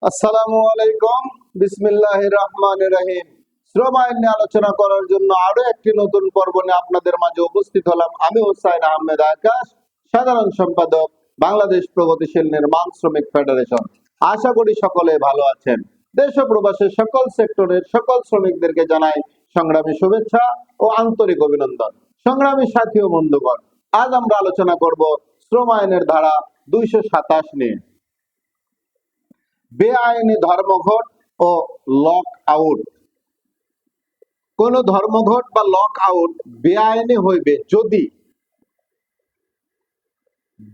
আসসালামু আলাইকুম। বিসমিল্লাহির রহমানির রহিম। শ্রম আইন নিয়ে আলোচনা করার জন্য আরো একটি নতুন পর্ব নিয়ে আপনাদের মাঝে উপস্থিত হলাম। আমি হুসাইন আহমেদ আকাশ, সাধারণ সম্পাদক, বাংলাদেশ প্রগতিশীল নির্মাণ শ্রমিক ফেডারেশন। আশা করি সকলে ভালো আছেন। দেশ ও প্রবাসের সকল সেক্টরের সকল শ্রমিকদেরকে জানাই সংগ্রামী শুভেচ্ছা ও আন্তরিক অভিনন্দন। সংগ্রামী সাথী ও বন্ধুগণ, আজ আমরা আলোচনা করব শ্রম আইনের ধারা 227 নিয়ে। বেআইনি ধর্মঘট ও লক আউট। কোন ধর্মঘট বা লক আউট বেআইনি হইবে যদি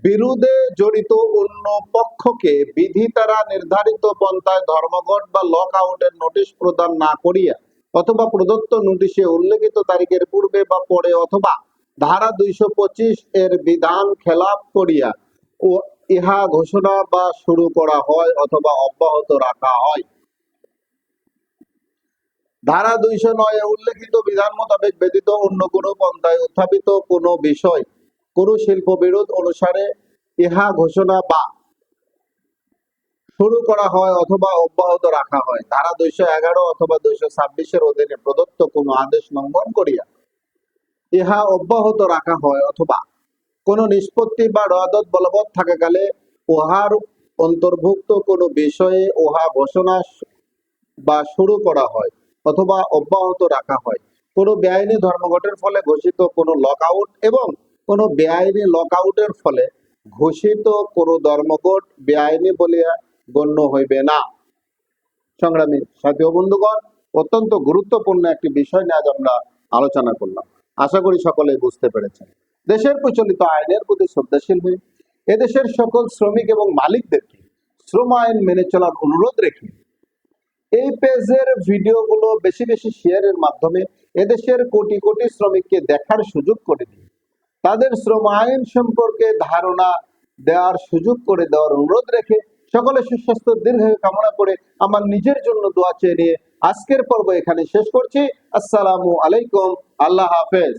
বিরোধে জড়িত অন্য পক্ষকে বিধি দ্বারা নির্ধারিত পন্থায় ধর্মঘট বা লক আউটের নোটিশ প্রদান না করিয়া অথবা প্রদত্ত নোটিশে উল্লেখিত তারিখের পূর্বে বা পরে অথবা ধারা 225 এর বিধান খেলাপ করিয়া ও ইহা ঘোষণা বা শুরু করা হয় অথবা অব্যাহত রাখা হয়। ধারা 209 উল্লেখিত বিধান মোতাবেক ব্যতীত অন্য কোন পন্থায় উত্থাপিত কোন বিষয় কোন শিল্প বিরোধ অনুসারে ইহা ঘোষণা বা শুরু করা হয় অথবা অব্যাহত রাখা হয়। ধারা 211 অথবা 226 এর অধীনে প্রদত্ত কোন আদেশ লঙ্ঘন করিয়া ইহা অব্যাহত রাখা হয় অথবা কোন নিষ্পত্তি বা রোয়াদত বলবৎ থাকাকালে উহার অন্তর্ভুক্ত কোন বিষয়ে উহা ঘোষণা বা শুরু করা হয় অথবা অব্যাহত রাখা হয়। কোনো বেআইনি ধর্মঘটের ফলে ঘোষিত কোনো লকআউট এবং কোনো বেআইনি লকআউটের ফলে ঘোষিত কোনো ধর্মঘট বেআইনি বলিয়া গণ্য হইবে না। সংগ্রামী সাথী ও বন্ধুগণ, অত্যন্ত গুরুত্বপূর্ণ একটি বিষয় নিয়ে আজ আমরা আলোচনা করলাম। আশা করি সকলে বুঝতে পেরেছেন। দেশের প্রচলিত আইনের প্রতি শ্রদ্ধাশীল হয়ে এদেশের সকল শ্রমিক এবং মালিকদেরকে শ্রম আইন মেনে চলার অনুরোধ রেখে এই পেজের ভিডিওগুলো বেশি বেশি শেয়ারের মাধ্যমে এদেশের কোটি কোটি শ্রমিককে দেখার সুযোগ করে দিন, তাদের শ্রম আইন সম্পর্কে ধারণা দেওয়ার সুযোগ করে দেওয়ার অনুরোধ রেখে সকলে সুস্বাস্থ্য দীর্ঘায়ু কামনা করে আমার নিজের জন্য দোয়া চেয়ে নিয়ে আজকের পর্ব এখানে শেষ করছি। আসসালামু আলাইকুম, আল্লাহ হাফেজ।